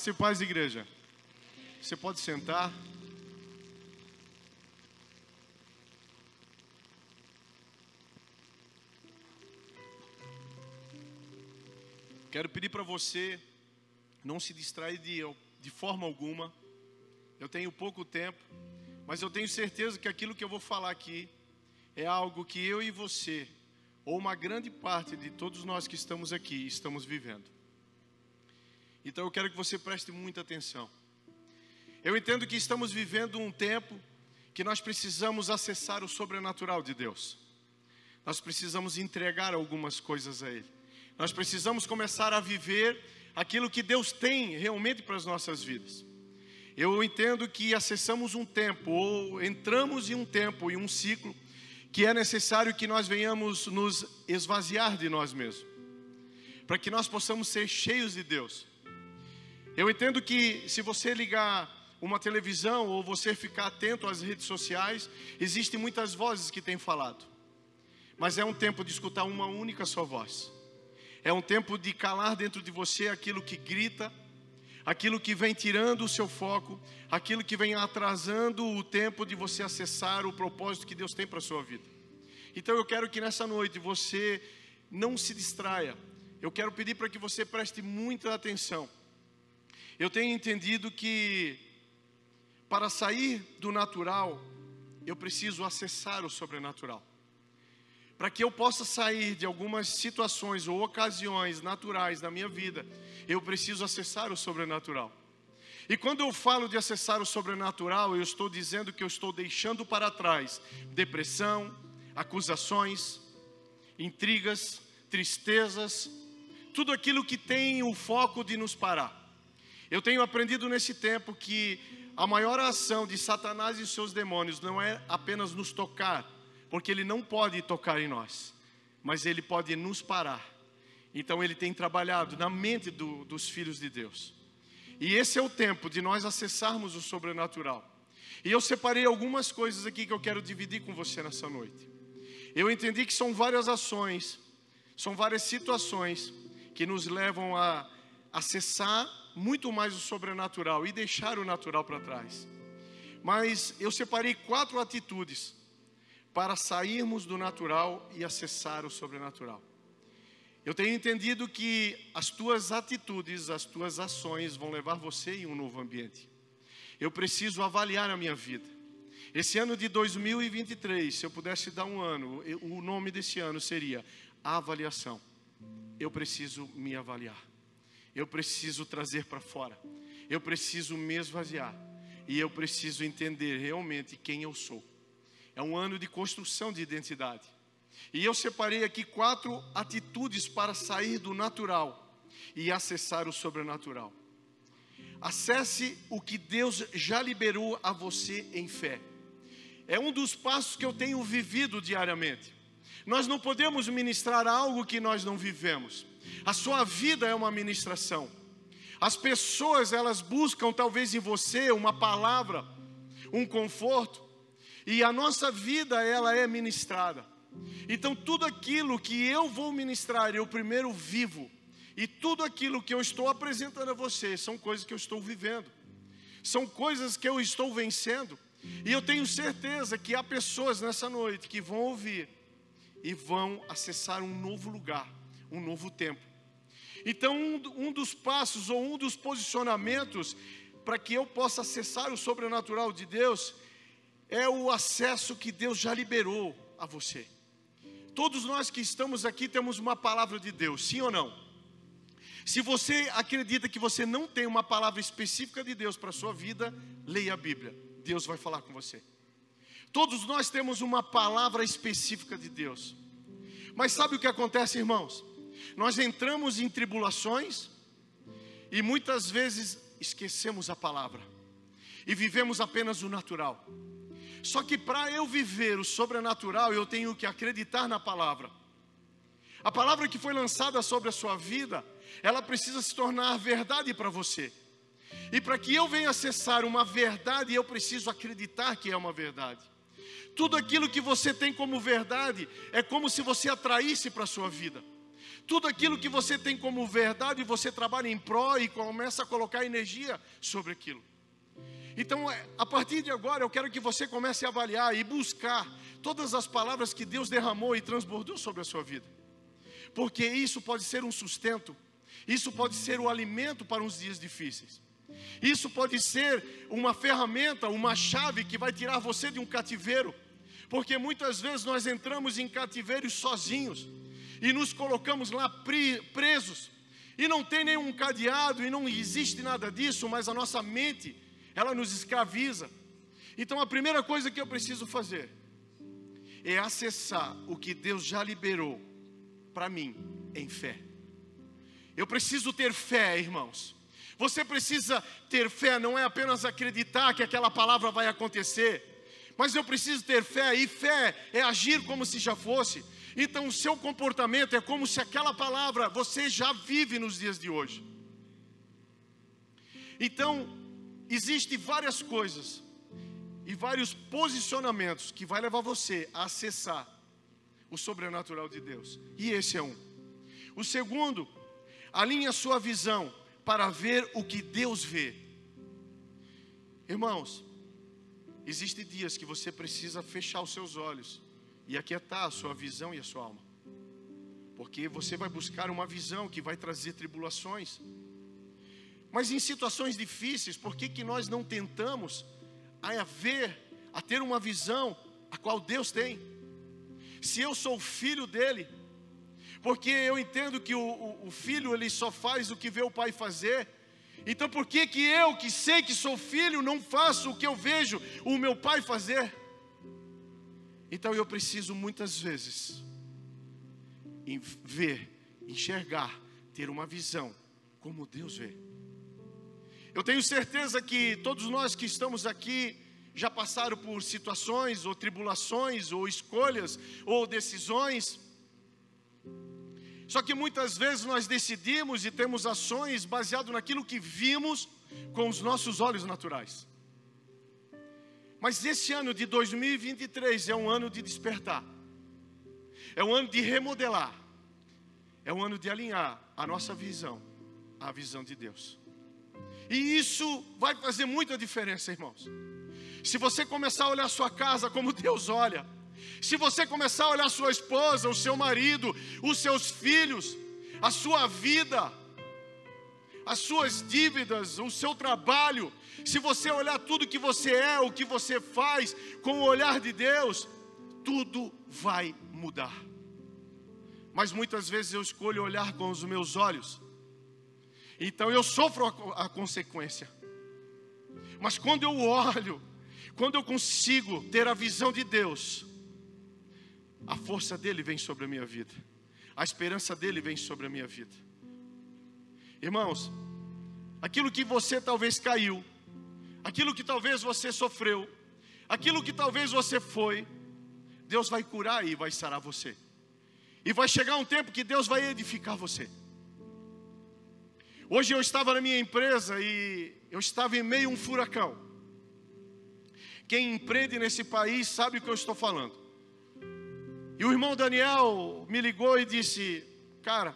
Graça e paz, igreja. Você pode sentar. Quero pedir para você não se distrair de forma alguma. Eu tenho pouco tempo, mas eu tenho certeza que aquilo que eu vou falar aqui é algo que eu e você, ou uma grande parte de todos nós que estamos aqui, estamos vivendo. Então eu quero que você preste muita atenção. Eu entendo que estamos vivendo um tempo que nós precisamos acessar o sobrenatural de Deus. Nós precisamos entregar algumas coisas a Ele. Nós precisamos começar a viver aquilo que Deus tem realmente para as nossas vidas. Eu entendo que acessamos um tempo, ou entramos em um tempo, em um ciclo, que é necessário que nós venhamos nos esvaziar de nós mesmos, para que nós possamos ser cheios de Deus. Eu entendo que se você ligar uma televisão ou você ficar atento às redes sociais, existem muitas vozes que têm falado, mas é um tempo de escutar uma única só voz. É um tempo de calar dentro de você aquilo que grita, aquilo que vem tirando o seu foco, aquilo que vem atrasando o tempo de você acessar o propósito que Deus tem para a sua vida. Então eu quero que nessa noite você não se distraia. Eu quero pedir para que você preste muita atenção. Eu tenho entendido que para sair do natural, eu preciso acessar o sobrenatural. Para que eu possa sair de algumas situações ou ocasiões naturais da minha vida, eu preciso acessar o sobrenatural. E quando eu falo de acessar o sobrenatural, eu estou dizendo que eu estou deixando para trás depressão, acusações, intrigas, tristezas, tudo aquilo que tem o foco de nos parar. Eu tenho aprendido nesse tempo que a maior ação de Satanás e seus demônios não é apenas nos tocar, porque ele não pode tocar em nós, mas ele pode nos parar. Então ele tem trabalhado na mente dos filhos de Deus. E esse é o tempo de nós acessarmos o sobrenatural. E eu separei algumas coisas aqui que eu quero dividir com você nessa noite. Eu entendi que são várias ações, são várias situações que nos levam a acessar muito mais o sobrenatural e deixar o natural para trás. Mas eu separei 4 atitudes para sairmos do natural e acessar o sobrenatural. Eu tenho entendido que as tuas atitudes, as tuas ações vão levar você em um novo ambiente. Eu preciso avaliar a minha vida. Esse ano de 2023, se eu pudesse dar um ano, o nome desse ano seria avaliação. Eu preciso me avaliar. Eu preciso trazer para fora. Eu preciso me esvaziar. E eu preciso entender realmente quem eu sou. É um ano de construção de identidade. E eu separei aqui 4 atitudes para sair do natural e acessar o sobrenatural. Acesse o que Deus já liberou a você em fé. É um dos passos que eu tenho vivido diariamente. Nós não podemos ministrar algo que nós não vivemos. A sua vida é uma ministração. As pessoas, elas buscam talvez em você uma palavra, um conforto. E a nossa vida, ela é ministrada. Então tudo aquilo que eu vou ministrar, eu primeiro vivo. E tudo aquilo que eu estou apresentando a você, são coisas que eu estou vivendo. São coisas que eu estou vencendo. E eu tenho certeza que há pessoas nessa noite que vão ouvir e vão acessar um novo lugar, um novo tempo. Então um dos passos ou um dos posicionamentos para que eu possa acessar o sobrenatural de Deus é o acesso que Deus já liberou a você. Todos nós que estamos aqui temos uma palavra de Deus, sim ou não? Se você acredita que você não tem uma palavra específica de Deus para a sua vida, leia a Bíblia. Deus vai falar com você. Todos nós temos uma palavra específica de Deus. Mas sabe o que acontece, irmãos? Nós entramos em tribulações e muitas vezes esquecemos a palavra e vivemos apenas o natural. Só que para eu viver o sobrenatural, eu tenho que acreditar na palavra. A palavra que foi lançada sobre a sua vida, ela precisa se tornar verdade para você. E para que eu venha acessar uma verdade, eu preciso acreditar que é uma verdade. Tudo aquilo que você tem como verdade, é como se você atraísse para a sua vida. Tudo aquilo que você tem como verdade, você trabalha em pró e começa a colocar energia sobre aquilo. Então, a partir de agora, eu quero que você comece a avaliar e buscar todas as palavras que Deus derramou e transbordou sobre a sua vida. Porque isso pode ser um sustento, isso pode ser o alimento para uns dias difíceis. Isso pode ser uma ferramenta, uma chave que vai tirar você de um cativeiro. Porque muitas vezes nós entramos em cativeiros sozinhos e nos colocamos lá presos. E não tem nenhum cadeado e não existe nada disso, mas a nossa mente, ela nos escraviza. Então a primeira coisa que eu preciso fazer é acessar o que Deus já liberou para mim em fé. Eu preciso ter fé, irmãos. Você precisa ter fé, não é apenas acreditar que aquela palavra vai acontecer, mas eu preciso ter fé, e fé é agir como se já fosse. Então o seu comportamento é como se aquela palavra você já vive nos dias de hoje. Então, existem várias coisas e vários posicionamentos que vai levar você a acessar o sobrenatural de Deus. E esse é um. O segundo, alinhe a sua visão para ver o que Deus vê. Irmãos, existem dias que você precisa fechar os seus olhos e aquietar a sua visão e a sua alma. Porque você vai buscar uma visão que vai trazer tribulações. Mas em situações difíceis, por que nós não tentamos a ter uma visão a qual Deus tem? Se eu sou filho dele, porque eu entendo que o filho ele só faz o que vê o pai fazer. Então por que eu, que sei que sou filho, não faço o que eu vejo o meu pai fazer? Então eu preciso muitas vezes enxergar, ter uma visão como Deus vê. Eu tenho certeza que todos nós que estamos aqui já passaram por situações ou tribulações ou escolhas ou decisões. Só que muitas vezes nós decidimos e temos ações baseado naquilo que vimos com os nossos olhos naturais. Mas esse ano de 2023 é um ano de despertar. É um ano de remodelar. É um ano de alinhar a nossa visão à visão de Deus. E isso vai fazer muita diferença, irmãos. Se você começar a olhar a sua casa como Deus olha, se você começar a olhar a sua esposa, o seu marido, os seus filhos, a sua vida, as suas dívidas, o seu trabalho, se você olhar tudo que você é, o que você faz com o olhar de Deus, tudo vai mudar. Mas muitas vezes eu escolho olhar com os meus olhos, então eu sofro a consequência. Mas quando eu olho, quando eu consigo ter a visão de Deus, a força dele vem sobre a minha vida, a esperança dele vem sobre a minha vida. Irmãos, aquilo que você talvez caiu, aquilo que talvez você sofreu, aquilo que talvez você foi, Deus vai curar e vai sarar você. E vai chegar um tempo que Deus vai edificar você. Hoje eu estava na minha empresa e eu estava em meio a um furacão. Quem empreende nesse país sabe o que eu estou falando. E o irmão Daniel me ligou e disse: cara,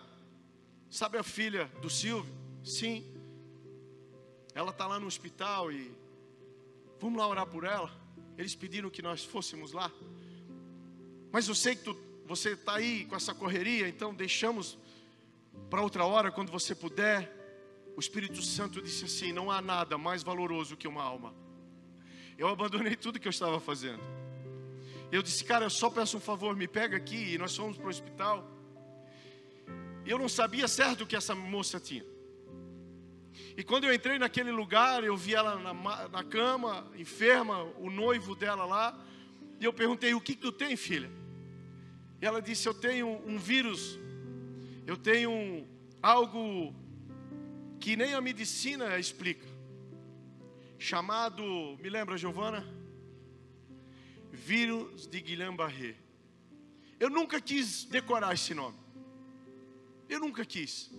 sabe a filha do Silvio? Sim. Ela está lá no hospital e vamos lá orar por ela. Eles pediram que nós fôssemos lá. Mas eu sei que você está aí com essa correria, então deixamos para outra hora, quando você puder. O Espírito Santo disse assim: não há nada mais valoroso que uma alma. Eu abandonei tudo que eu estava fazendo. Eu disse: cara, eu só peço um favor, me pega aqui. E nós fomos para o hospital. E eu não sabia certo o que essa moça tinha. E quando eu entrei naquele lugar, eu vi ela na cama, enferma, o noivo dela lá. E eu perguntei: o que tu tem, filha? E ela disse: eu tenho um vírus, eu tenho algo que nem a medicina explica, chamado, me lembra, Giovana? Vírus de Guillain-Barré. Eu nunca quis decorar esse nome. Eu nunca quis.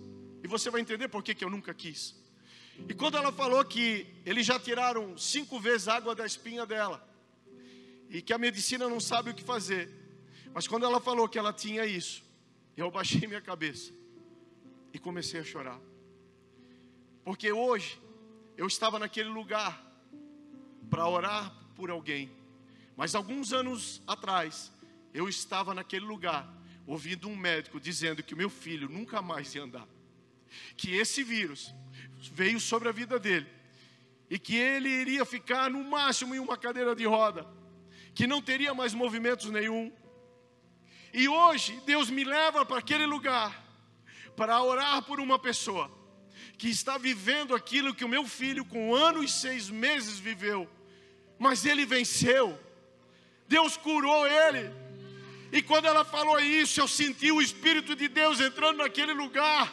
E você vai entender por que eu nunca quis. E quando ela falou que eles já tiraram 5 vezes a água da espinha dela, e que a medicina não sabe o que fazer, mas quando ela falou que ela tinha isso, eu baixei minha cabeça. E comecei a chorar. Porque hoje eu estava naquele lugar para orar por alguém. Mas alguns anos atrás, eu estava naquele lugar, ouvindo um médico dizendo que o meu filho nunca mais ia andar. Que esse vírus veio sobre a vida dele. E que ele iria ficar no máximo em uma cadeira de roda. Que não teria mais movimentos nenhum. E hoje, Deus me leva para aquele lugar, para orar por uma pessoa que está vivendo aquilo que o meu filho, com 1 ano e 6 meses, viveu. Mas ele venceu. Deus curou ele. E quando ela falou isso, eu senti o Espírito de Deus entrando naquele lugar.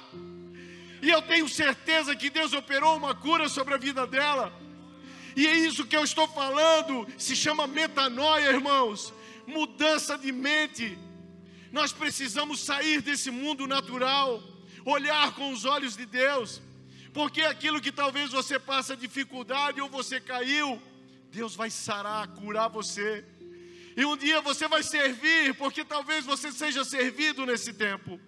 E eu tenho certeza que Deus operou uma cura sobre a vida dela. E é isso que eu estou falando. Se chama metanoia, irmãos. Mudança de mente. Nós precisamos sair desse mundo natural. Olhar com os olhos de Deus. Porque aquilo que talvez você passe dificuldade ou você caiu, Deus vai sarar, curar você. E um dia você vai servir, porque talvez você seja servido nesse tempo.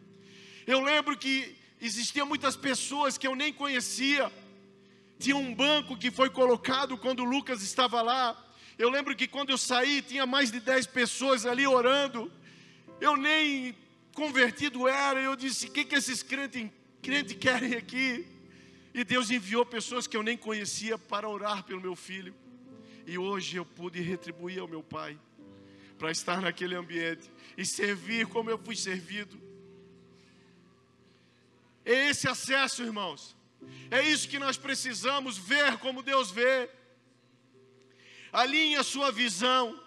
Eu lembro que existiam muitas pessoas que eu nem conhecia. Tinha um banco que foi colocado quando o Lucas estava lá. Eu lembro que quando eu saí, tinha mais de 10 pessoas ali orando. Eu nem convertido era. Eu disse, o que esses crentes querem aqui? E Deus enviou pessoas que eu nem conhecia para orar pelo meu filho. E hoje eu pude retribuir ao meu pai, para estar naquele ambiente e servir como eu fui servido. É esse acesso, irmãos. É isso que nós precisamos, ver como Deus vê. Alinhe a sua visão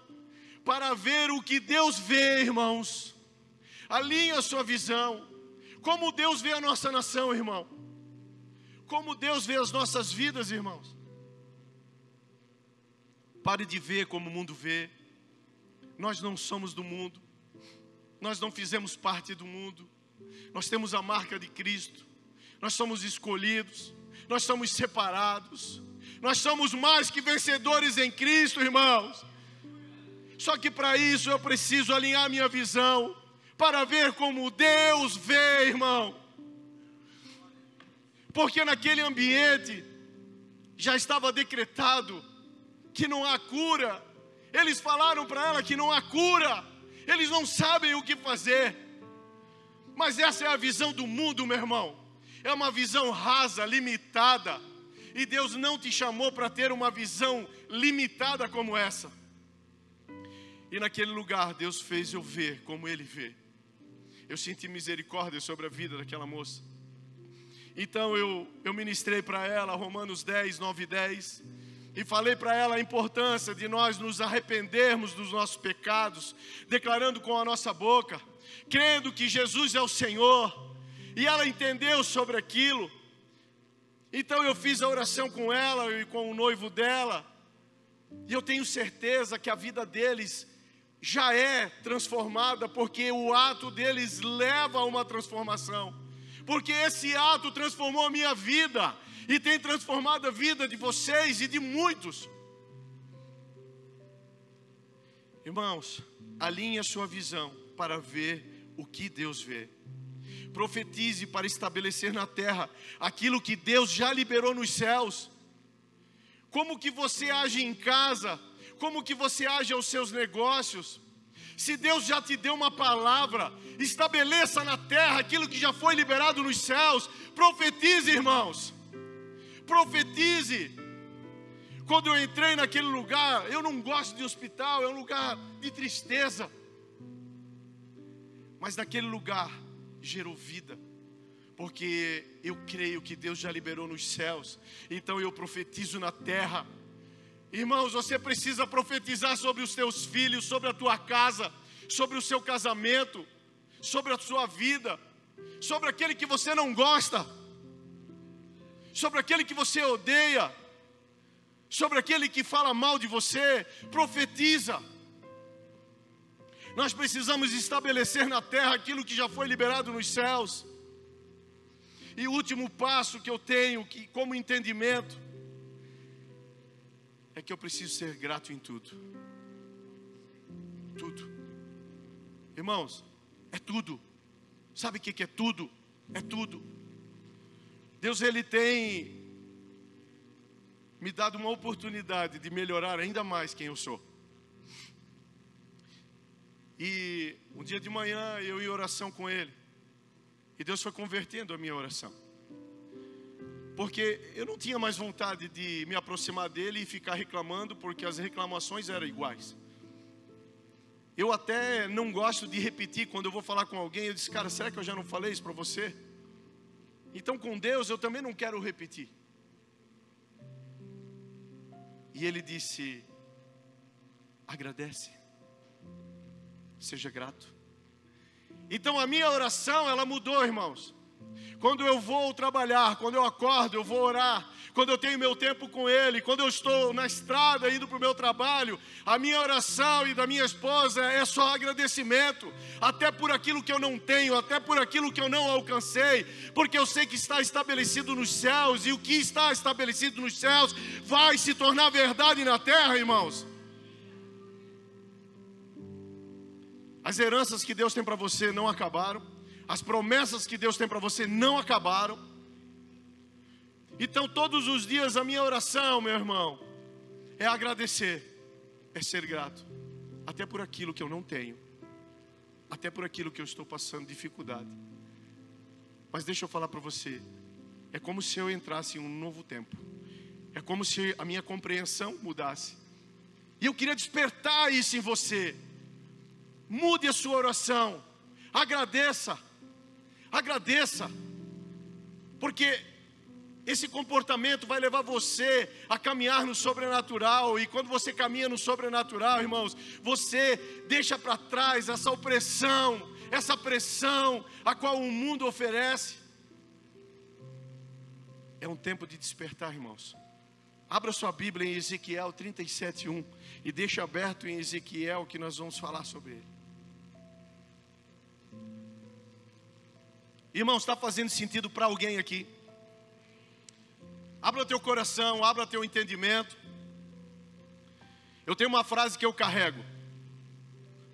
para ver o que Deus vê, irmãos. Alinhe a sua visão. Como Deus vê a nossa nação, irmão. Como Deus vê as nossas vidas, irmãos. Pare de ver como o mundo vê. Nós não somos do mundo. Nós não fizemos parte do mundo. Nós temos a marca de Cristo. Nós somos escolhidos. Nós somos separados. Nós somos mais que vencedores em Cristo, irmãos. Só que para isso eu preciso alinhar minha visão para ver como Deus vê, irmão. Porque naquele ambiente já estava decretado que não há cura. Eles falaram para ela que não há cura. Eles não sabem o que fazer. Mas essa é a visão do mundo, meu irmão. É uma visão rasa, limitada. E Deus não te chamou para ter uma visão limitada como essa. E naquele lugar Deus fez eu ver como Ele vê. Eu senti misericórdia sobre a vida daquela moça. Então eu ministrei para ela Romanos 10, 9 e 10. E falei para ela a importância de nós nos arrependermos dos nossos pecados, declarando com a nossa boca, crendo que Jesus é o Senhor. E ela entendeu sobre aquilo. Então eu fiz a oração com ela e com o noivo dela. E eu tenho certeza que a vida deles já é transformada, porque o ato deles leva a uma transformação. Porque esse ato transformou a minha vida e tem transformado a vida de vocês e de muitos. Irmãos, alinhe a sua visão para ver o que Deus vê. Profetize para estabelecer na terra aquilo que Deus já liberou nos céus. Como que você age em casa? Como que você age aos seus negócios? Se Deus já te deu uma palavra, estabeleça na terra aquilo que já foi liberado nos céus. Profetize, irmãos. Profetize. Quando eu entrei naquele lugar, eu não gosto de hospital, é um lugar de tristeza. Mas naquele lugar gerou vida. Porque eu creio que Deus já liberou nos céus. Então eu profetizo na terra. Irmãos, você precisa profetizar sobre os teus filhos, sobre a tua casa, sobre o seu casamento, sobre a sua vida, sobre aquele que você não gosta, sobre aquele que você odeia, sobre aquele que fala mal de você. Profetiza. Nós precisamos estabelecer na terra aquilo que já foi liberado nos céus. E o último passo que eu tenho, que como entendimento, é que eu preciso ser grato em tudo. Tudo. Irmãos, é tudo. Sabe o que é tudo? É tudo. Deus, Ele tem me dado uma oportunidade de melhorar ainda mais quem eu sou. E um dia de manhã eu ia em oração com Ele, e Deus foi convertendo a minha oração, porque eu não tinha mais vontade de me aproximar dEle e ficar reclamando, porque as reclamações eram iguais. Eu até não gosto de repetir. Quando eu vou falar com alguém, eu disse: cara, será que eu já não falei isso para você? Então com Deus eu também não quero repetir. E Ele disse: agradece, seja grato. Então a minha oração, ela mudou, irmãos. Quando eu vou trabalhar, quando eu acordo, eu vou orar. Quando eu tenho meu tempo com Ele, quando eu estou na estrada indo para o meu trabalho, a minha oração e da minha esposa é só agradecimento. Até por aquilo que eu não tenho, até por aquilo que eu não alcancei. Porque eu sei que está estabelecido nos céus, e o que está estabelecido nos céus vai se tornar verdade na terra, irmãos. As heranças que Deus tem para você não acabaram. As promessas que Deus tem para você não acabaram. Então todos os dias a minha oração, meu irmão, é agradecer, é ser grato. Até por aquilo que eu não tenho, até por aquilo que eu estou passando dificuldade. Mas deixa eu falar para você, é como se eu entrasse em um novo tempo. É como se a minha compreensão mudasse. E eu queria despertar isso em você. Mude a sua oração. Agradeça. Agradeça. Porque esse comportamento vai levar você a caminhar no sobrenatural. E quando você caminha no sobrenatural, irmãos, você deixa para trás essa opressão, essa pressão a qual o mundo oferece. É um tempo de despertar, irmãos. Abra sua Bíblia em Ezequiel 37:1 e deixa aberto em Ezequiel, que nós vamos falar sobre ele. Irmãos, está fazendo sentido para alguém aqui? Abra teu coração, abra teu entendimento. Eu tenho uma frase que eu carrego.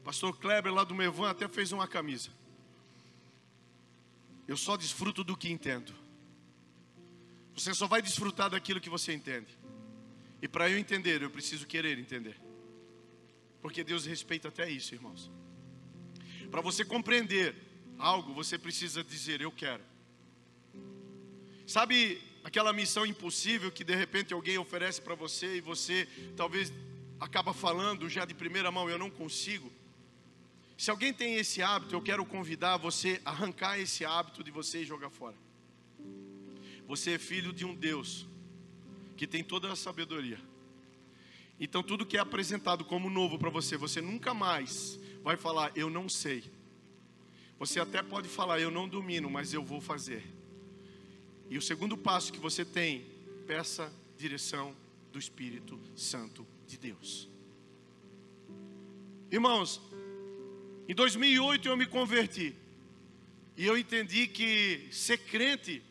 O pastor Kleber lá do Mevan até fez uma camisa. Eu só desfruto do que entendo. Você só vai desfrutar daquilo que você entende. E para eu entender, eu preciso querer entender. Porque Deus respeita até isso, irmãos. Para você compreender algo, você precisa dizer: eu quero. Sabe aquela missão impossível que de repente alguém oferece para você e você talvez acaba falando já de primeira mão: eu não consigo. Se alguém tem esse hábito, eu quero convidar você a arrancar esse hábito de você e jogar fora. Você é filho de um Deus que tem toda a sabedoria. Então tudo que é apresentado como novo para você, você nunca mais vai falar: eu não sei. Você até pode falar: eu não domino, mas eu vou fazer. E o segundo passo que você tem, peça direção do Espírito Santo de Deus. Irmãos, em 2008 eu me converti. E eu entendi que ser crente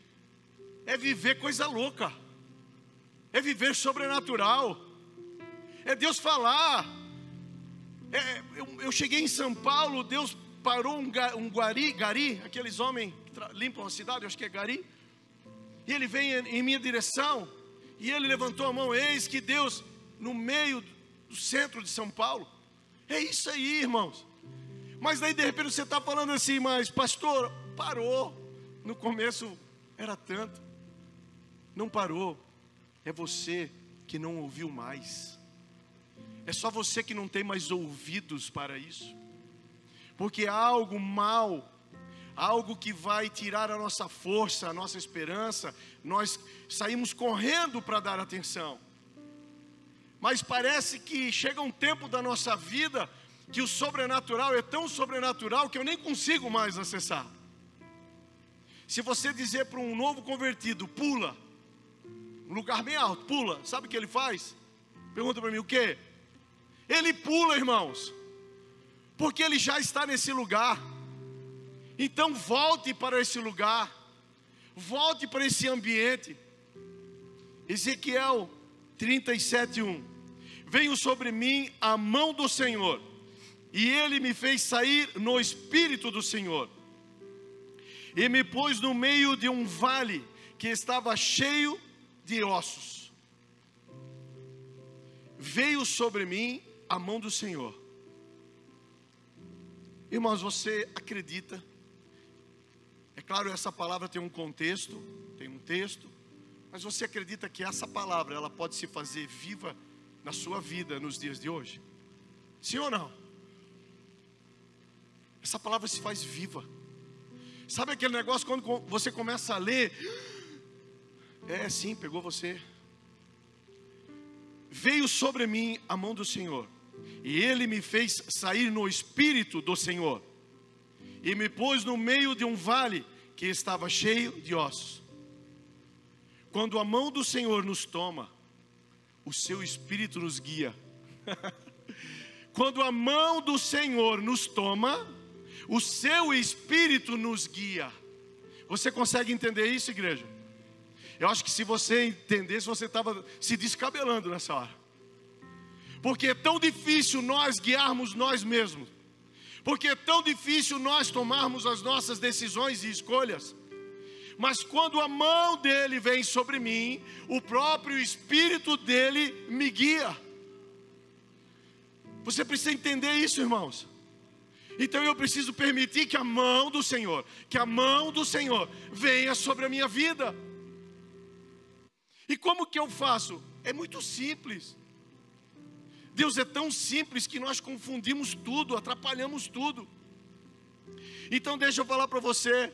é viver coisa louca. É viver sobrenatural. É Deus falar. Eu cheguei em São Paulo, Deus parou um gari, aqueles homens que limpam a cidade, eu acho que é gari. E ele vem em minha direção, e ele levantou a mão. Eis que Deus, no meio do centro de São Paulo. É isso aí, irmãos. Mas daí de repente você está falando assim: mas pastor, parou. No começo era tanto. Não parou. É você que não ouviu mais. É só você que não tem mais ouvidos para isso. Porque há algo mal, algo que vai tirar a nossa força, a nossa esperança. Nós saímos correndo para dar atenção. Mas parece que chega um tempo da nossa vida que o sobrenatural é tão sobrenatural que eu nem consigo mais acessar. Se você dizer para um novo convertido: pula, um lugar bem alto, pula, sabe o que ele faz? Pergunta para mim: o quê? Ele pula, irmãos, porque ele já está nesse lugar. Então volte para esse lugar, volte para esse ambiente. Ezequiel 37:1. Veio sobre mim a mão do Senhor, e Ele me fez sair no Espírito do Senhor, e me pôs no meio de um vale que estava cheio de ossos. Veio sobre mim a mão do Senhor. Irmãos, você acredita? É claro, essa palavra tem um contexto, tem um texto, mas você acredita que essa palavra, ela pode se fazer viva na sua vida nos dias de hoje? Sim ou não? Essa palavra se faz viva. Sabe aquele negócio quando você começa a ler? É, sim, pegou você. Veio sobre mim a mão do Senhor, e Ele me fez sair no Espírito do Senhor, e me pôs no meio de um vale que estava cheio de ossos. Quando a mão do Senhor nos toma, o seu Espírito nos guia. Quando a mão do Senhor nos toma, o seu Espírito nos guia. Você consegue entender isso, igreja? Eu acho que se você entendesse, você estava se descabelando nessa hora. Porque é tão difícil nós guiarmos nós mesmos. Porque é tão difícil nós tomarmos as nossas decisões e escolhas. Mas quando a mão dele vem sobre mim, o próprio Espírito dele me guia. Você precisa entender isso, irmãos. Então eu preciso permitir que a mão do Senhor venha sobre a minha vida. E como que eu faço? É muito simples. Deus é tão simples que nós confundimos tudo, atrapalhamos tudo. Então deixa eu falar para você.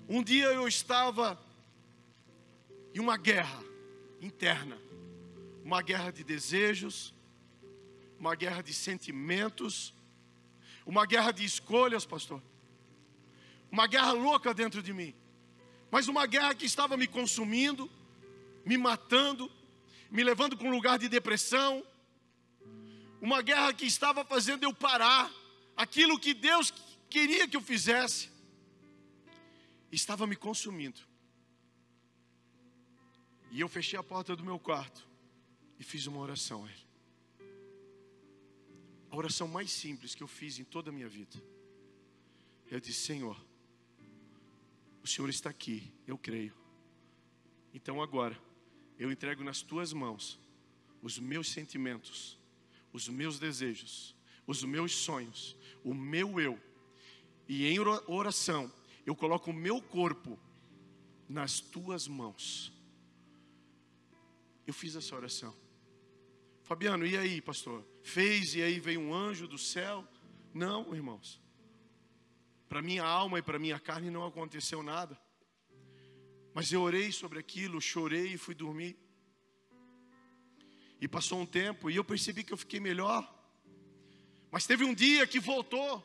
Um dia eu estava em uma guerra interna. Uma guerra de desejos, uma guerra de sentimentos, uma guerra de escolhas, pastor. Uma guerra louca dentro de mim. Mas uma guerra que estava me consumindo, me matando, me levando para um lugar de depressão. Uma guerra que estava fazendo eu parar aquilo que Deus queria que eu fizesse. Estava me consumindo. E eu fechei a porta do meu quarto e fiz uma oração a Ele. A oração mais simples que eu fiz em toda a minha vida. Eu disse: Senhor, o Senhor está aqui, eu creio. Então agora, eu entrego nas Tuas mãos os meus sentimentos, os meus desejos, os meus sonhos, o meu eu. E em oração, eu coloco o meu corpo nas Tuas mãos. Eu fiz essa oração. Fabiano, e aí, pastor? Fez e aí veio um anjo do céu? Não, irmãos. Para minha alma e para minha carne não aconteceu nada. Mas eu orei sobre aquilo, chorei e fui dormir. E passou um tempo e eu percebi que eu fiquei melhor. Mas teve um dia que voltou.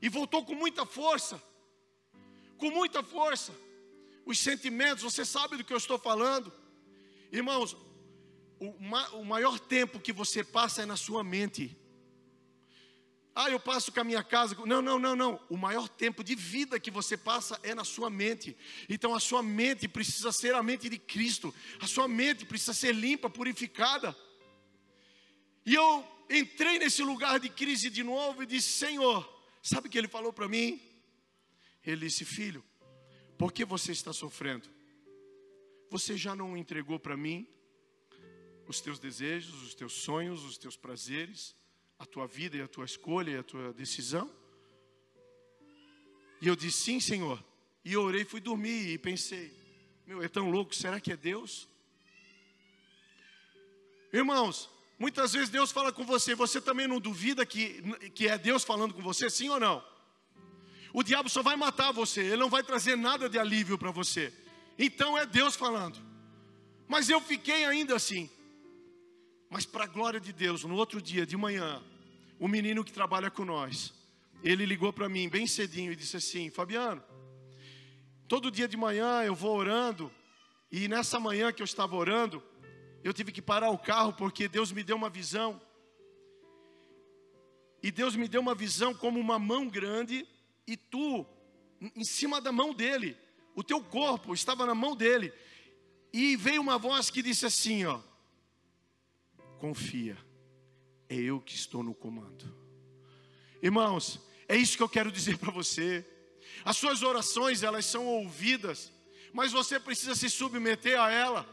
E voltou com muita força. Com muita força. Os sentimentos, você sabe do que eu estou falando. Irmãos, o maior tempo que você passa é na sua mente. Ah, eu passo com a minha casa. Não. O maior tempo de vida que você passa é na sua mente. Então a sua mente precisa ser a mente de Cristo. A sua mente precisa ser limpa, purificada. E eu entrei nesse lugar de crise de novo e disse: Senhor, sabe o que Ele falou para mim? Ele disse: filho, por que você está sofrendo? Você já não entregou para mim os teus desejos, os teus sonhos, os teus prazeres, a tua vida e a tua escolha e a tua decisão? E eu disse: sim, Senhor. E eu orei, fui dormir e pensei: meu, é tão louco, será que é Deus? Irmãos, muitas vezes Deus fala com você, você também não duvida que é Deus falando com você, sim ou não? O diabo só vai matar você, ele não vai trazer nada de alívio para você. Então é Deus falando. Mas eu fiquei ainda assim. Mas para a glória de Deus, no outro dia de manhã, o menino que trabalha com nós, ele ligou para mim bem cedinho e disse assim: Fabiano, todo dia de manhã eu vou orando, e nessa manhã que eu estava orando, eu tive que parar o carro porque Deus me deu uma visão. E Deus me deu uma visão como uma mão grande, e tu, em cima da mão dele, o teu corpo estava na mão dele. E veio uma voz que disse assim, ó: confia, é eu que estou no comando. Irmãos, é isso que eu quero dizer para você. As suas orações, elas são ouvidas, mas você precisa se submeter a ela.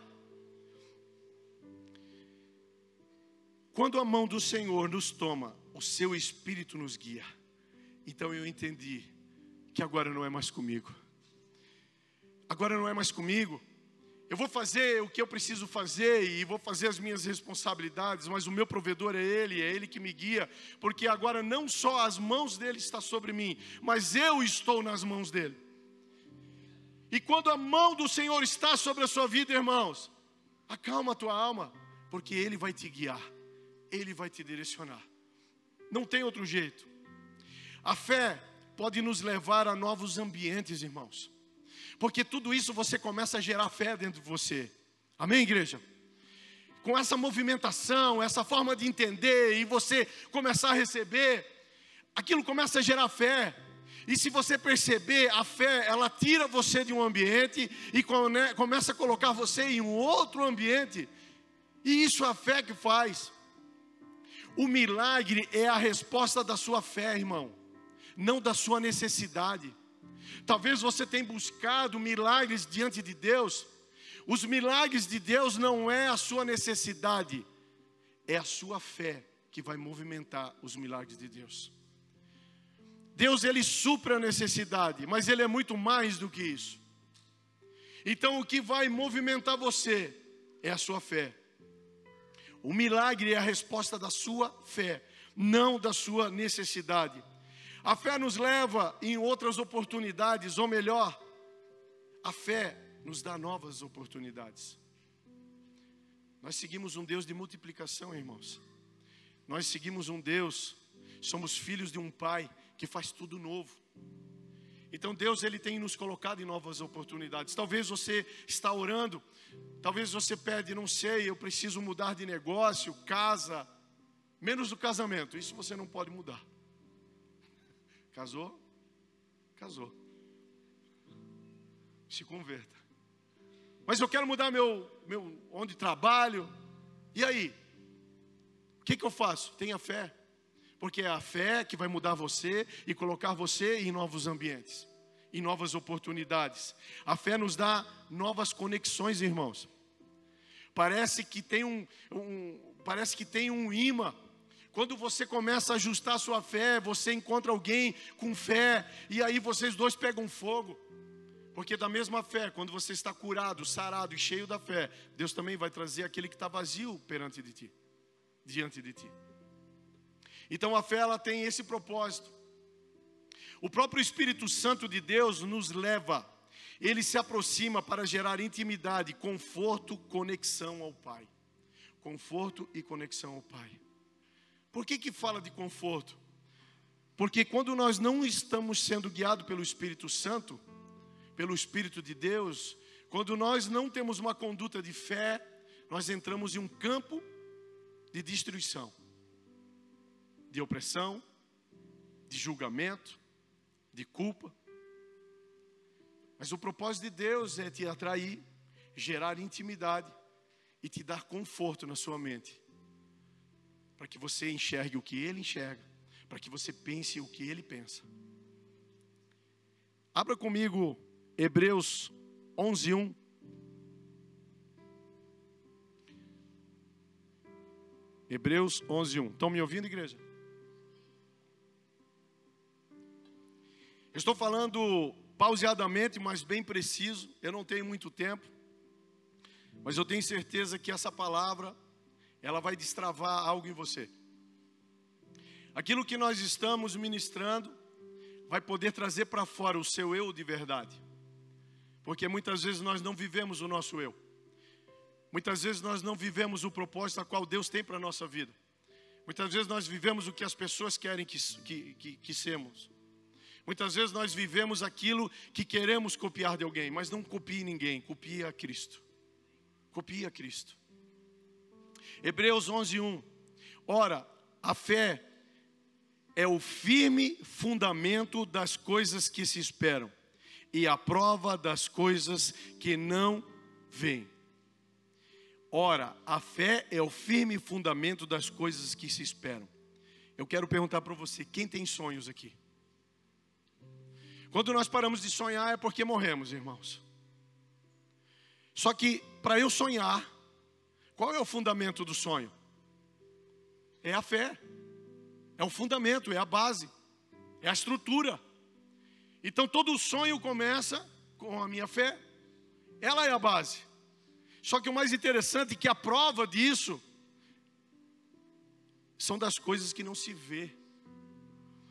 Quando a mão do Senhor nos toma, o seu Espírito nos guia. Então eu entendi que agora não é mais comigo. Agora não é mais comigo. Eu vou fazer o que eu preciso fazer e vou fazer as minhas responsabilidades, mas o meu provedor é Ele que me guia, porque agora não só as mãos dEle estão sobre mim, mas eu estou nas mãos dEle. E quando a mão do Senhor está sobre a sua vida, irmãos, acalma a tua alma, porque Ele vai te guiar, Ele vai te direcionar. Não tem outro jeito. A fé pode nos levar a novos ambientes, irmãos. Porque tudo isso você começa a gerar fé dentro de você. Amém, igreja? Com essa movimentação, essa forma de entender, e você começar a receber, aquilo começa a gerar fé. E se você perceber, a fé, ela tira você de um ambiente e começa a colocar você em um outro ambiente. E isso é a fé que faz. O milagre é a resposta da sua fé, irmão, não da sua necessidade. Talvez você tenha buscado milagres diante de Deus. Os milagres de Deus não é a sua necessidade, é a sua fé que vai movimentar os milagres de Deus. Deus, Ele supre a necessidade, mas Ele é muito mais do que isso. Então o que vai movimentar você é a sua fé. O milagre é a resposta da sua fé, não da sua necessidade. A fé nos leva em outras oportunidades, ou melhor, a fé nos dá novas oportunidades. Nós seguimos um Deus de multiplicação, irmãos. Nós seguimos um Deus, somos filhos de um Pai que faz tudo novo. Então Deus, Ele tem nos colocado em novas oportunidades. Talvez você está orando, talvez você pede, não sei, eu preciso mudar de negócio, casa, menos do casamento, isso você não pode mudar. Casou? Casou. Se converta. Mas eu quero mudar meu onde trabalho. E aí? O que eu faço? Tenha fé. Porque é a fé que vai mudar você e colocar você em novos ambientes, em novas oportunidades. A fé nos dá novas conexões, irmãos. Parece que tem um imã. Quando você começa a ajustar a sua fé, você encontra alguém com fé, e aí vocês dois pegam fogo. Porque da mesma fé, quando você está curado, sarado e cheio da fé, Deus também vai trazer aquele que está vazio diante de ti. Então a fé, ela tem esse propósito. O próprio Espírito Santo de Deus nos leva, ele se aproxima para gerar intimidade, conforto, conexão ao Pai. Conforto e conexão ao Pai. Por que fala de conforto? Porque quando nós não estamos sendo guiados pelo Espírito Santo, pelo Espírito de Deus, quando nós não temos uma conduta de fé, nós entramos em um campo de destruição, de opressão, de julgamento, de culpa. Mas o propósito de Deus é te atrair, gerar intimidade e te dar conforto na sua mente, para que você enxergue o que Ele enxerga, para que você pense o que Ele pensa. Abra comigo Hebreus 11:1. Hebreus 11:1. Estão me ouvindo, igreja? Eu estou falando pauseadamente, mas bem preciso. Eu não tenho muito tempo, mas eu tenho certeza que essa palavra, ela vai destravar algo em você. Aquilo que nós estamos ministrando vai poder trazer para fora o seu eu de verdade. Porque muitas vezes nós não vivemos o nosso eu. Muitas vezes nós não vivemos o propósito a qual Deus tem para a nossa vida. Muitas vezes nós vivemos o que as pessoas querem que sejamos. Muitas vezes nós vivemos aquilo que queremos copiar de alguém, mas não copie ninguém, copie a Cristo. Copie a Cristo. Hebreus 11:1. Ora, a fé é o firme fundamento das coisas que se esperam e a prova das coisas que não veem. Ora, a fé é o firme fundamento das coisas que se esperam. Eu quero perguntar para você, quem tem sonhos aqui? Quando nós paramos de sonhar é porque morremos, irmãos. Só que para eu sonhar, qual é o fundamento do sonho? É a fé. É o fundamento, é a base, é a estrutura. Então todo sonho começa com a minha fé. Ela é a base. Só que o mais interessante é que a prova disso são das coisas que não se vê.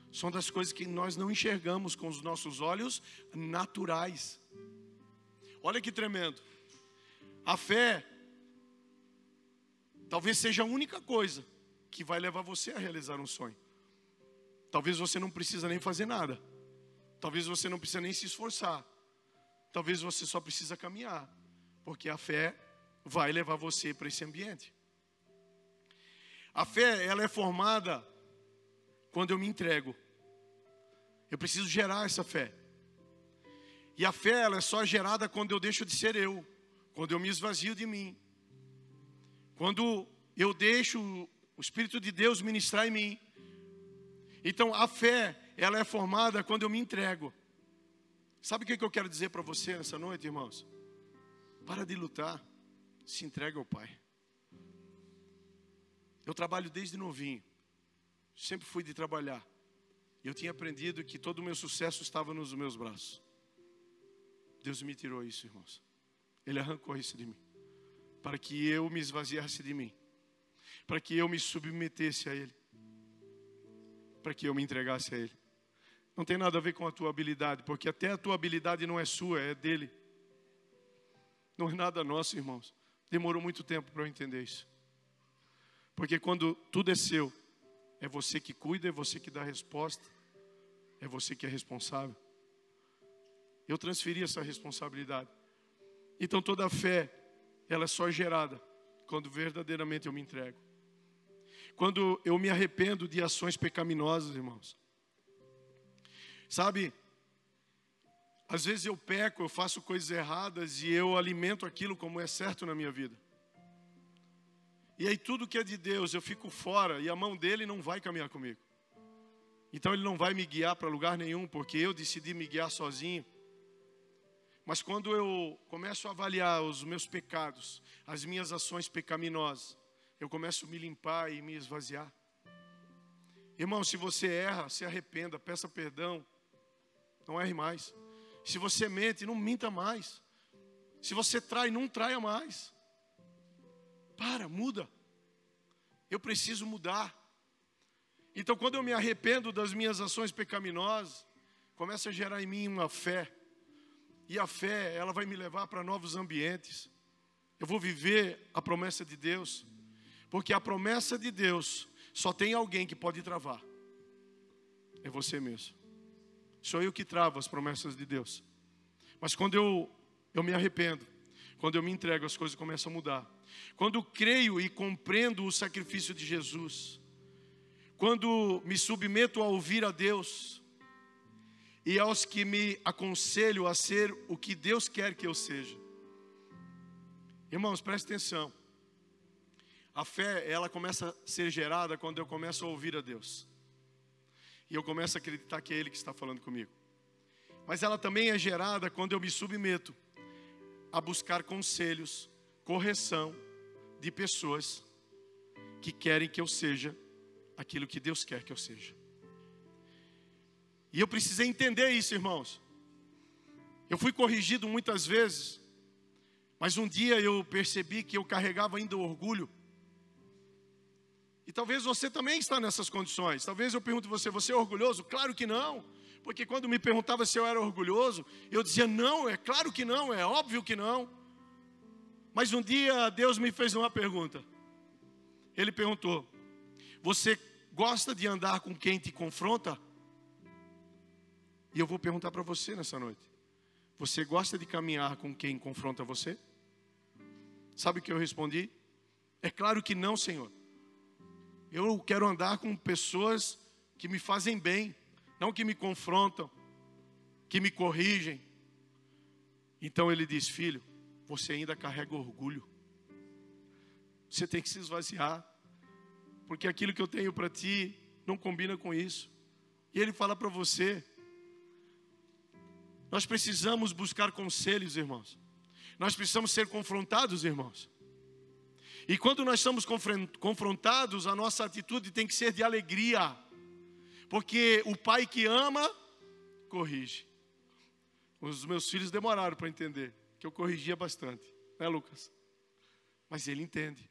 São das coisas que nós não enxergamos com os nossos olhos naturais. Olha que tremendo. A fé talvez seja a única coisa que vai levar você a realizar um sonho. Talvez você não precisa nem fazer nada. Talvez você não precisa nem se esforçar. Talvez você só precisa caminhar. Porque a fé vai levar você para esse ambiente. A fé, ela é formada quando eu me entrego. Eu preciso gerar essa fé. E a fé, ela é só gerada quando eu deixo de ser eu. Quando eu me esvazio de mim. Quando eu deixo o Espírito de Deus ministrar em mim. Então a fé, ela é formada quando eu me entrego. Sabe o que eu quero dizer para você nessa noite, irmãos? Para de lutar, se entrega ao Pai. Eu trabalho desde novinho. Sempre fui de trabalhar. Eu tinha aprendido que todo o meu sucesso estava nos meus braços. Deus me tirou isso, irmãos. Ele arrancou isso de mim. Para que eu me esvaziasse de mim. Para que eu me submetesse a Ele. Para que eu me entregasse a Ele. Não tem nada a ver com a tua habilidade, porque até a tua habilidade não é sua, é dele. Não é nada nosso, irmãos. Demorou muito tempo para eu entender isso. Porque quando tudo é seu, é você que cuida, é você que dá a resposta, é você que é responsável. Eu transferi essa responsabilidade. Então toda a fé, ela é só gerada quando verdadeiramente eu me entrego. Quando eu me arrependo de ações pecaminosas, irmãos. Sabe, às vezes eu peco, eu faço coisas erradas e eu alimento aquilo como é certo na minha vida. E aí tudo que é de Deus eu fico fora e a mão dele não vai caminhar comigo. Então ele não vai me guiar para lugar nenhum, porque eu decidi me guiar sozinho. Mas quando eu começo a avaliar os meus pecados, as minhas ações pecaminosas, eu começo a me limpar e me esvaziar. Irmão, se você erra, se arrependa, peça perdão. Não erre mais. Se você mente, não minta mais. Se você trai, não traia mais. Muda. Eu preciso mudar. Então, quando eu me arrependo das minhas ações pecaminosas, começa a gerar em mim uma fé. E a fé, ela vai me levar para novos ambientes. Eu vou viver a promessa de Deus. Porque a promessa de Deus só tem alguém que pode travar. É você mesmo. Sou eu que travo as promessas de Deus. Mas quando eu me arrependo, quando eu me entrego, as coisas começam a mudar. Quando creio e compreendo o sacrifício de Jesus, quando me submeto a ouvir a Deus e aos que me aconselho a ser o que Deus quer que eu seja. Irmãos, preste atenção. A fé, ela começa a ser gerada quando eu começo a ouvir a Deus. E eu começo a acreditar que é Ele que está falando comigo. Mas ela também é gerada quando eu me submeto a buscar conselhos, correção de pessoas que querem que eu seja aquilo que Deus quer que eu seja. E eu precisei entender isso, irmãos. Eu fui corrigido muitas vezes, mas um dia eu percebi que eu carregava ainda o orgulho. E talvez você também está nessas condições. Talvez eu pergunte a você, você é orgulhoso? Claro que não. Porque quando me perguntava se eu era orgulhoso, eu dizia, não, é claro que não, é óbvio que não. Mas um dia Deus me fez uma pergunta. Ele perguntou, você gosta de andar com quem te confronta? E eu vou perguntar para você nessa noite. Você gosta de caminhar com quem confronta você? Sabe o que eu respondi? É claro que não, Senhor. Eu quero andar com pessoas que me fazem bem, não que me confrontam, que me corrigem. Então ele diz, filho, você ainda carrega orgulho. Você tem que se esvaziar, porque aquilo que eu tenho para ti não combina com isso. E ele fala para você, nós precisamos buscar conselhos, irmãos. Nós precisamos ser confrontados, irmãos. E quando nós somos confrontados, a nossa atitude tem que ser de alegria. Porque o pai que ama, corrige. Os meus filhos demoraram para entender que eu corrigia bastante, né, Lucas? Mas ele entende.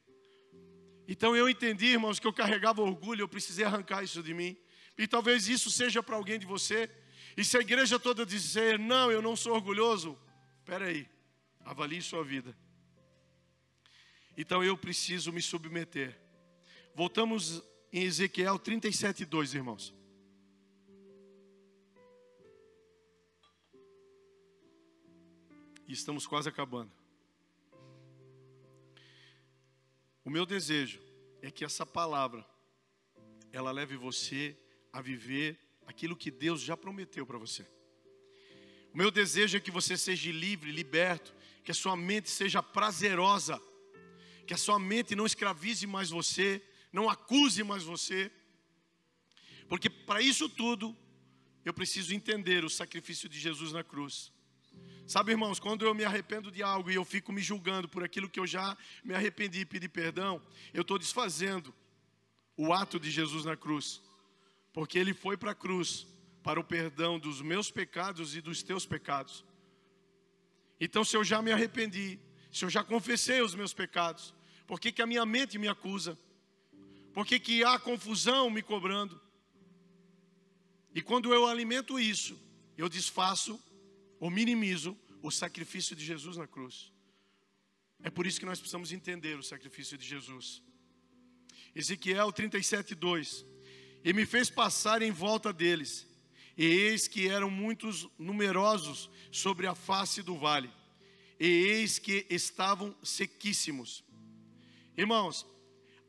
Então eu entendi, irmãos, que eu carregava orgulho, eu precisei arrancar isso de mim. E talvez isso seja para alguém de você. E se a igreja toda dizer, não, eu não sou orgulhoso, espera aí, avalie sua vida. Então eu preciso me submeter. Voltamos em Ezequiel 37:2, irmãos. E estamos quase acabando. O meu desejo é que essa palavra, ela leve você a viver aquilo que Deus já prometeu para você. O meu desejo é que você seja livre, liberto, que a sua mente seja prazerosa, que a sua mente não escravize mais você, não acuse mais você. Porque para isso tudo, eu preciso entender o sacrifício de Jesus na cruz. Sabe, irmãos, quando eu me arrependo de algo e eu fico me julgando por aquilo que eu já me arrependi e pedi perdão, eu estou desfazendo o ato de Jesus na cruz. Porque Ele foi para a cruz para o perdão dos meus pecados e dos teus pecados. Então, se eu já me arrependi, se eu já confessei os meus pecados, por que a minha mente me acusa? Por que há confusão me cobrando? E quando eu alimento isso, eu desfaço ou minimizo o sacrifício de Jesus na cruz. É por isso que nós precisamos entender o sacrifício de Jesus. Ezequiel 37:2. E me fez passar em volta deles, e eis que eram muitos numerosos sobre a face do vale, e eis que estavam sequíssimos. Irmãos,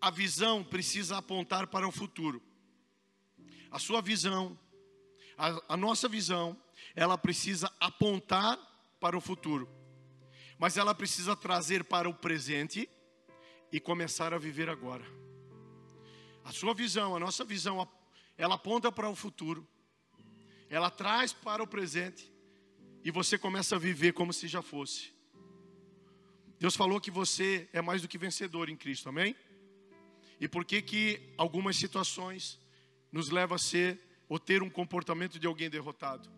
a visão precisa apontar para o futuro. A sua visão, a nossa visão, ela precisa apontar para o futuro, mas ela precisa trazer para o presente e começar a viver agora. A sua visão, a nossa visão, ela aponta para o futuro, ela traz para o presente e você começa a viver como se já fosse. Deus falou que você é mais do que vencedor em Cristo, amém? E por que algumas situações nos levam a ser ou ter um comportamento de alguém derrotado?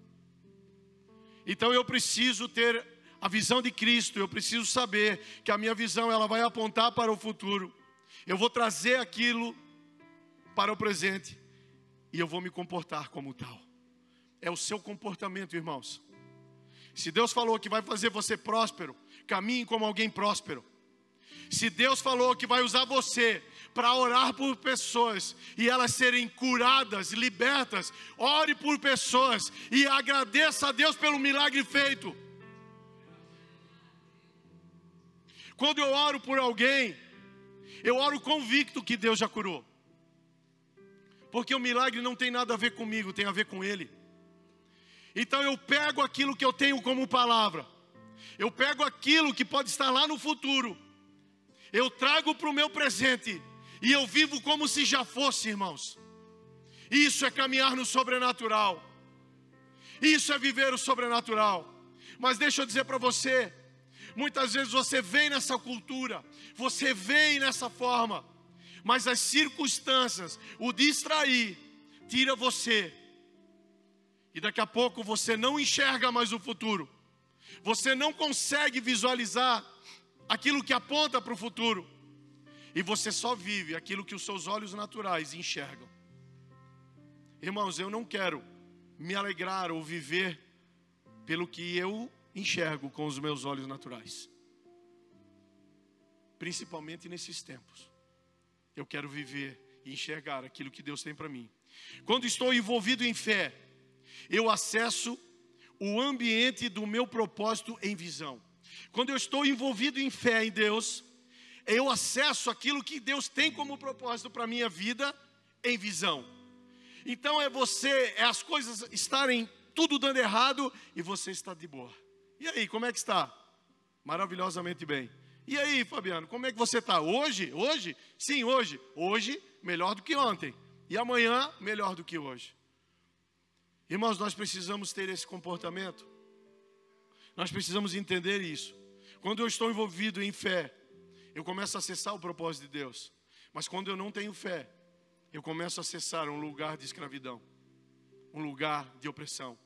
Então eu preciso ter a visão de Cristo, eu preciso saber que a minha visão ela vai apontar para o futuro. Eu vou trazer aquilo para o presente e eu vou me comportar como tal. É o seu comportamento, irmãos. Se Deus falou que vai fazer você próspero, caminhe como alguém próspero. Se Deus falou que vai usar você para orar por pessoas e elas serem curadas, libertas, ore por pessoas e agradeça a Deus pelo milagre feito. Quando eu oro por alguém, eu oro convicto que Deus já curou. Porque o milagre não tem nada a ver comigo, tem a ver com Ele. Então eu pego aquilo que eu tenho como palavra, eu pego aquilo que pode estar lá no futuro, eu trago para o meu presente e eu vivo como se já fosse, irmãos. Isso é caminhar no sobrenatural. Isso é viver o sobrenatural. Mas deixa eu dizer para você, muitas vezes você vem nessa cultura, você vem nessa forma, mas as circunstâncias, o distrair, tira você. E daqui a pouco você não enxerga mais o futuro. Você não consegue visualizar aquilo que aponta para o futuro. E você só vive aquilo que os seus olhos naturais enxergam. Irmãos, eu não quero me alegrar ou viver pelo que eu enxergo com os meus olhos naturais. Principalmente nesses tempos. Eu quero viver e enxergar aquilo que Deus tem para mim. Quando estou envolvido em fé, eu acesso o ambiente do meu propósito em visão. Quando eu estou envolvido em fé em Deus, eu acesso aquilo que Deus tem como propósito para a minha vida em visão. Então é as coisas estarem tudo dando errado e você está de boa. E aí, como é que está? Maravilhosamente bem. E aí, Fabiano, como é que você está? Hoje? Hoje? Sim, hoje. Hoje, melhor do que ontem. E amanhã, melhor do que hoje. Irmãos, nós precisamos ter esse comportamento. Nós precisamos entender isso. Quando eu estou envolvido em fé, eu começo a acessar o propósito de Deus. Mas quando eu não tenho fé, eu começo a acessar um lugar de escravidão, um lugar de opressão.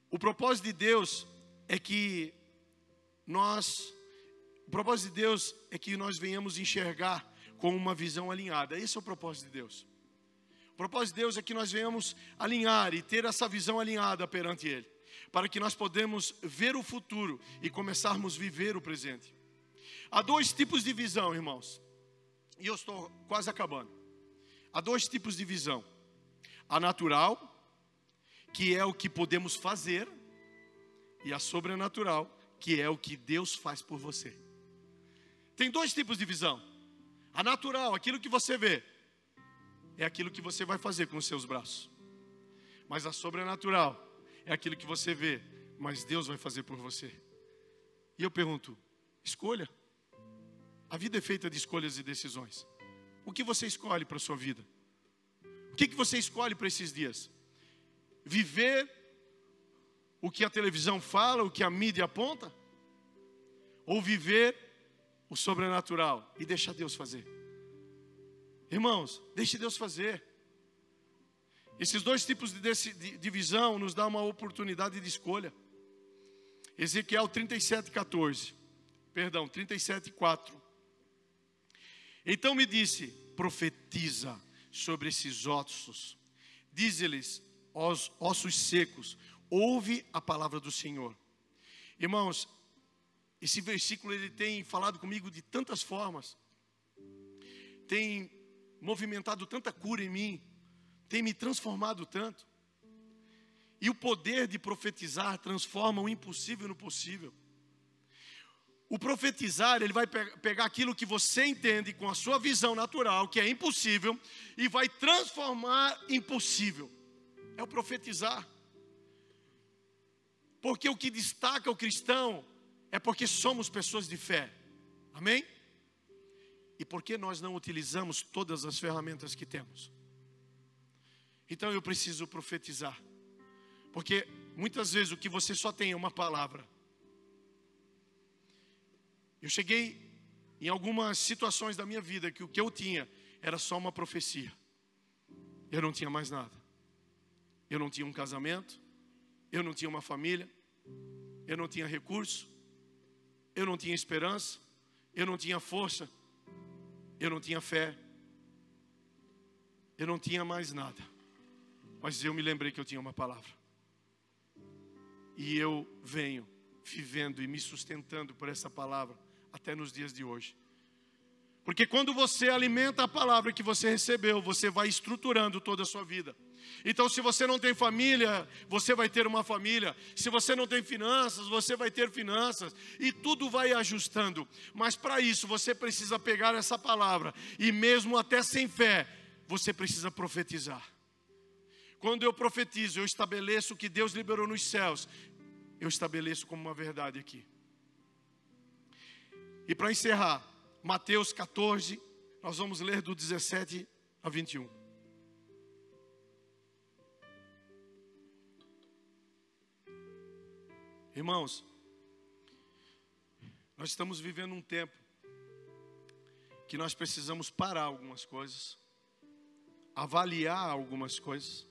O propósito de Deus é que nós venhamos enxergar com uma visão alinhada. Esse é o propósito de Deus. O propósito de Deus é que nós venhamos alinhar e ter essa visão alinhada perante Ele, para que nós podemos ver o futuro e começarmos a viver o presente. Há dois tipos de visão, irmãos, e eu estou quase acabando. Há dois tipos de visão: a natural, que é o que podemos fazer, e a sobrenatural, que é o que Deus faz por você. Tem dois tipos de visão. A natural, aquilo que você vê, é aquilo que você vai fazer com os seus braços. Mas a sobrenatural é aquilo que você vê, mas Deus vai fazer por você. E eu pergunto, escolha. A vida é feita de escolhas e decisões. O que você escolhe para a sua vida? O que você escolhe para esses dias? Viver o que a televisão fala, o que a mídia aponta? Ou viver o sobrenatural e deixar Deus fazer? Irmãos, deixe Deus fazer. Esses dois tipos de visão nos dão uma oportunidade de escolha. Ezequiel 37:4. Então me disse, profetiza sobre esses ossos. Dize-lhes, ossos secos, ouve a palavra do Senhor. Irmãos, esse versículo ele tem falado comigo de tantas formas. Tem movimentado tanta cura em mim. Tem me transformado tanto. E o poder de profetizar transforma o impossível no possível. O profetizar, ele vai pegar aquilo que você entende com a sua visão natural, que é impossível, e vai transformar em possível. É o profetizar. Porque o que destaca o cristão é porque somos pessoas de fé. Amém? E porque nós não utilizamos todas as ferramentas que temos. Então eu preciso profetizar. Porque muitas vezes o que você só tem é uma palavra. Eu cheguei em algumas situações da minha vida que o que eu tinha era só uma profecia. Eu não tinha mais nada. Eu não tinha um casamento. Eu não tinha uma família. Eu não tinha recurso. Eu não tinha esperança. Eu não tinha força. Eu não tinha fé. Eu não tinha mais nada. Mas eu me lembrei que eu tinha uma palavra. E eu venho vivendo e me sustentando por essa palavra até nos dias de hoje. Porque quando você alimenta a palavra que você recebeu, você vai estruturando toda a sua vida. Então, se você não tem família, você vai ter uma família. Se você não tem finanças, você vai ter finanças. E tudo vai ajustando. Mas para isso, você precisa pegar essa palavra. E mesmo até sem fé, você precisa profetizar. Quando eu profetizo, eu estabeleço o que Deus liberou nos céus. Eu estabeleço como uma verdade aqui. E para encerrar, Mateus 14, nós vamos ler do 17 a 21. Irmãos, nós estamos vivendo um tempo que nós precisamos parar algumas coisas, avaliar algumas coisas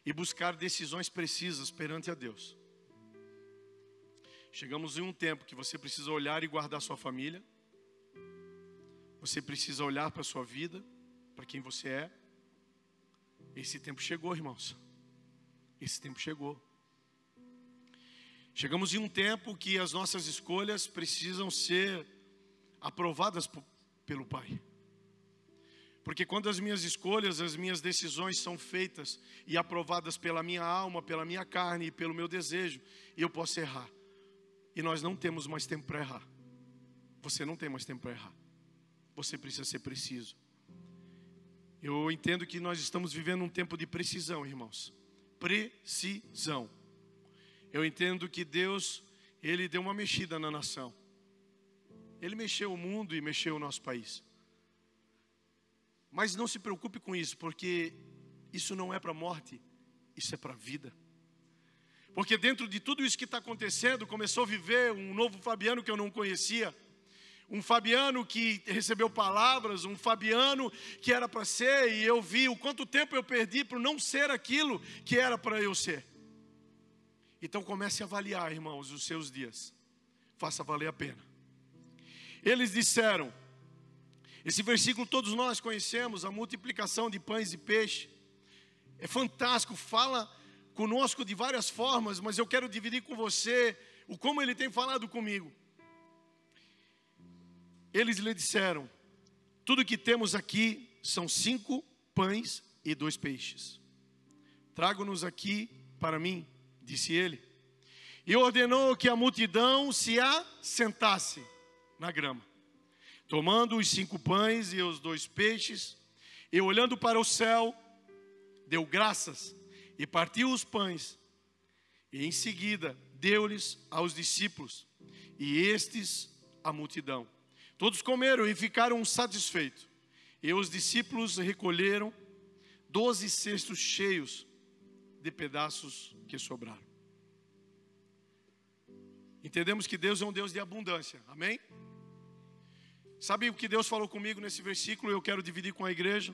e buscar decisões precisas perante a Deus. Chegamos em um tempo que você precisa olhar e guardar sua família. Você precisa olhar para a sua vida, para quem você é. Esse tempo chegou, irmãos. Esse tempo chegou. Chegamos em um tempo que as nossas escolhas precisam ser aprovadas pelo Pai. Porque quando as minhas escolhas, as minhas decisões são feitas e aprovadas pela minha alma, pela minha carne e pelo meu desejo, eu posso errar. E nós não temos mais tempo para errar. Você não tem mais tempo para errar. Você precisa ser preciso. Eu entendo que nós estamos vivendo um tempo de precisão, irmãos. Precisão. Eu entendo que Deus, Ele deu uma mexida na nação. Ele mexeu o mundo e mexeu o nosso país. Mas não se preocupe com isso, porque isso não é para a morte, isso é para a vida. Porque dentro de tudo isso que está acontecendo, começou a viver um novo Fabiano que eu não conhecia. Um Fabiano que recebeu palavras, um Fabiano que era para ser, e eu vi o quanto tempo eu perdi por não ser aquilo que era para eu ser. Então comece a avaliar, irmãos, os seus dias. Faça valer a pena. Eles disseram, esse versículo todos nós conhecemos, a multiplicação de pães e peixe. É fantástico, fala conosco de várias formas, mas eu quero dividir com você o como ele tem falado comigo. Eles lhe disseram, tudo que temos aqui são 5 pães e 2 peixes. Traga-nos aqui para mim, disse ele. E ordenou que a multidão se assentasse na grama. Tomando os 5 pães e os 2 peixes, e olhando para o céu, deu graças e partiu os pães. E em seguida deu-lhes aos discípulos, e estes à multidão. Todos comeram e ficaram satisfeitos. E os discípulos recolheram 12 cestos cheios de pedaços que sobraram. Entendemos que Deus é um Deus de abundância, amém? Sabe o que Deus falou comigo nesse versículo? Eu quero dividir com a igreja.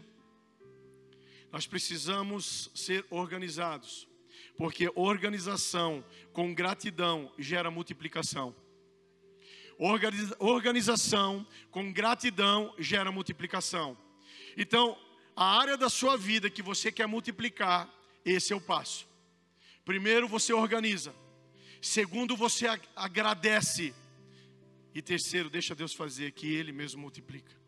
Nós precisamos ser organizados, porque organização com gratidão gera multiplicação. Organização com gratidão gera multiplicação. Então, a área da sua vida que você quer multiplicar, esse é o passo. Primeiro, você organiza. Segundo, você agradece. E terceiro, deixa Deus fazer, que Ele mesmo multiplica.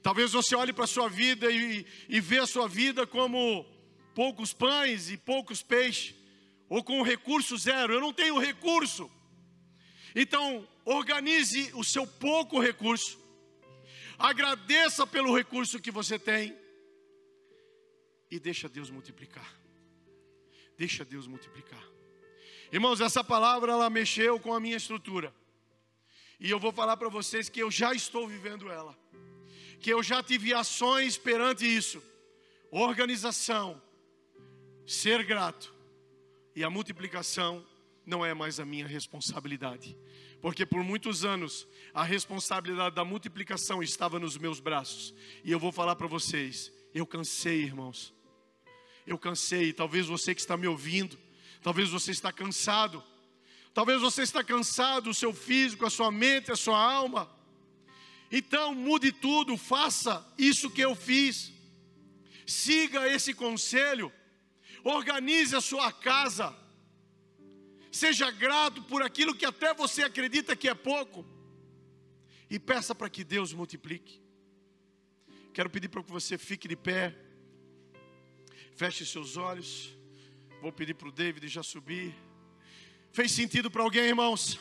Talvez você olhe para a sua vida e vê a sua vida como poucos pães e poucos peixes, ou com recurso zero. Eu não tenho recurso. Então, organize o seu pouco recurso. Agradeça pelo recurso que você tem. E deixa Deus multiplicar. Deixa Deus multiplicar. Irmãos, essa palavra, ela mexeu com a minha estrutura. E eu vou falar para vocês que eu já estou vivendo ela. Que eu já tive ações perante isso. Organização. Ser grato. E a multiplicação não é mais a minha responsabilidade. Porque por muitos anos, a responsabilidade da multiplicação estava nos meus braços. E eu vou falar para vocês, eu cansei, irmãos. Eu cansei, talvez você que está me ouvindo, talvez você está cansado. Talvez você está cansado, o seu físico, a sua mente, a sua alma. Então mude tudo, faça isso que eu fiz. Siga esse conselho. Organize a sua casa. Seja grato por aquilo que até você acredita que é pouco. E peça para que Deus multiplique. Quero pedir para que você fique de pé. Feche seus olhos. Vou pedir para o David já subir. Fez sentido para alguém, irmãos?